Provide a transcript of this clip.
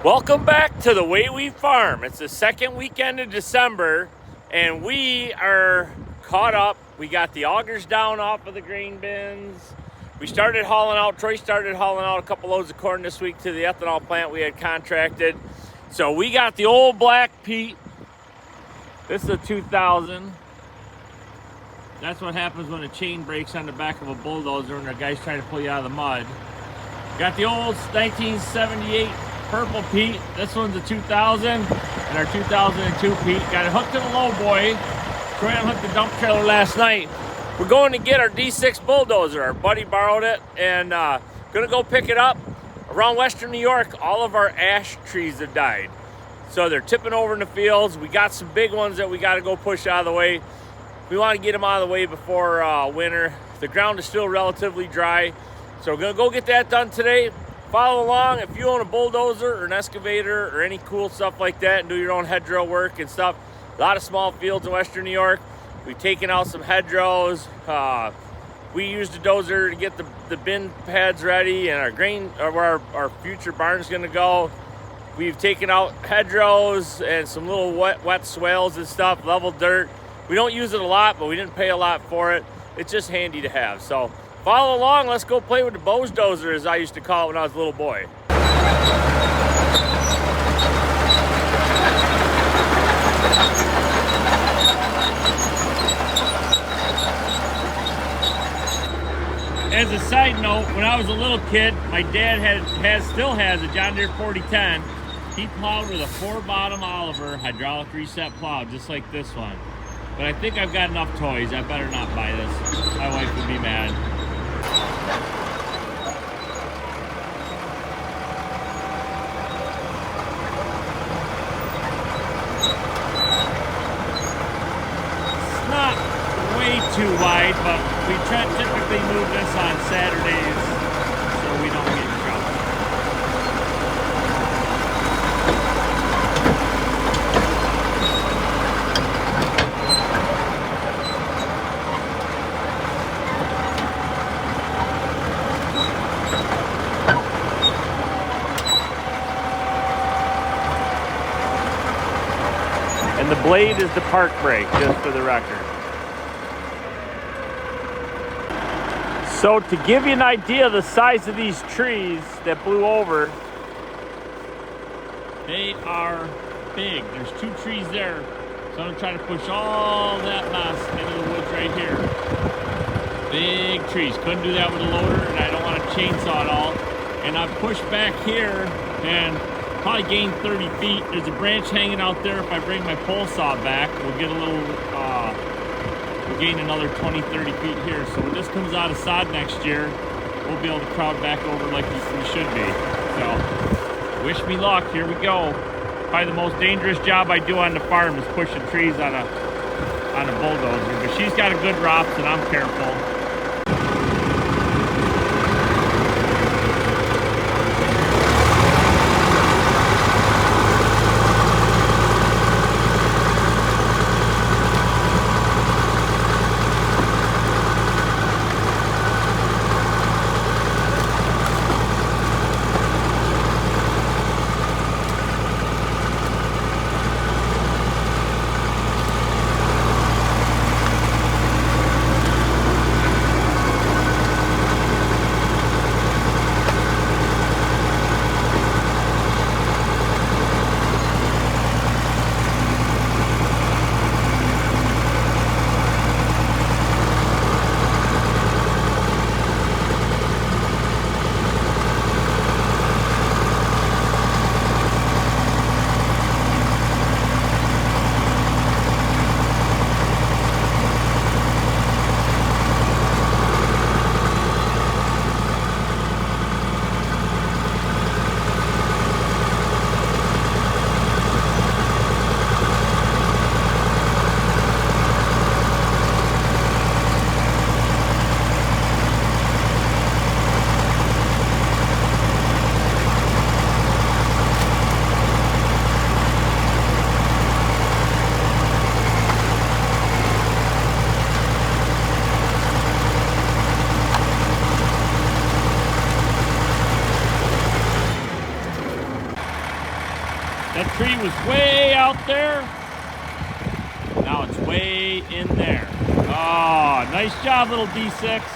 Welcome back to the Way We Farm. It's the second weekend of December, and we are caught up. We got the augers down off of the grain bins. We started hauling out, Troy started hauling out a couple loads of corn this week to the ethanol plant we had contracted. So we got the old black Pete. This is a 2000. That's what happens when a chain breaks on the back of a bulldozer and the guy's trying to pull you out of the mud. Got the old 1978 purple Pete. This one's a 2000, and our 2002 Pete. Got it hooked to the low boy. Troy unhooked the dump trailer last night. We're going to get our D6 bulldozer. Our buddy borrowed it, and gonna go pick it up. Around Western New York, all of our ash trees have died. So they're tipping over in the fields. We got some big ones that we gotta go push out of the way. We wanna get them out of the way before winter. The ground is still relatively dry. So we're gonna go get that done today. Follow along. If you own a bulldozer or an excavator or any cool stuff like that and do your own hedgerow work and stuff, a lot of small fields in Western New York. We've taken out some hedgerows. We used a dozer to get the bin pads ready and our grain, or where our future barn's gonna go. We've taken out hedgerows and some little wet swales and stuff, level dirt. We don't use it a lot, but we didn't pay a lot for it. It's just handy to have. So follow along. Let's go play with the Bulldozer, as I used to call it when I was a little boy. As a side note, when I was a little kid, my dad still has a John Deere 4010. He plowed with a 4-bottom Oliver hydraulic reset plow, just like this one. But I think I've got enough toys. I better not buy this. My wife would be mad. It's not way too wide, but we typically move this on Saturdays so we don't get in trouble. And the blade is the park brake, just for the record. So to give you an idea of the size of these trees that blew over, they are big. There's 2 trees there. So I'm gonna try to push all that mess into the woods right here. Big trees. Couldn't do that with a loader, and I don't want to chainsaw it all. And I've pushed back here and probably gained 30 feet. There's a branch hanging out there. If I bring my pole saw back, we'll get a little, we'll gain another 20, 30 feet here. So when this comes out of sod next year, we'll be able to crowd back over like we should be. So wish me luck. Here we go. Probably the most dangerous job I do on the farm is pushing trees on a bulldozer. But she's got a good ROPS and I'm careful. That tree was way out there. Now it's way in there. Oh, nice job, little D6.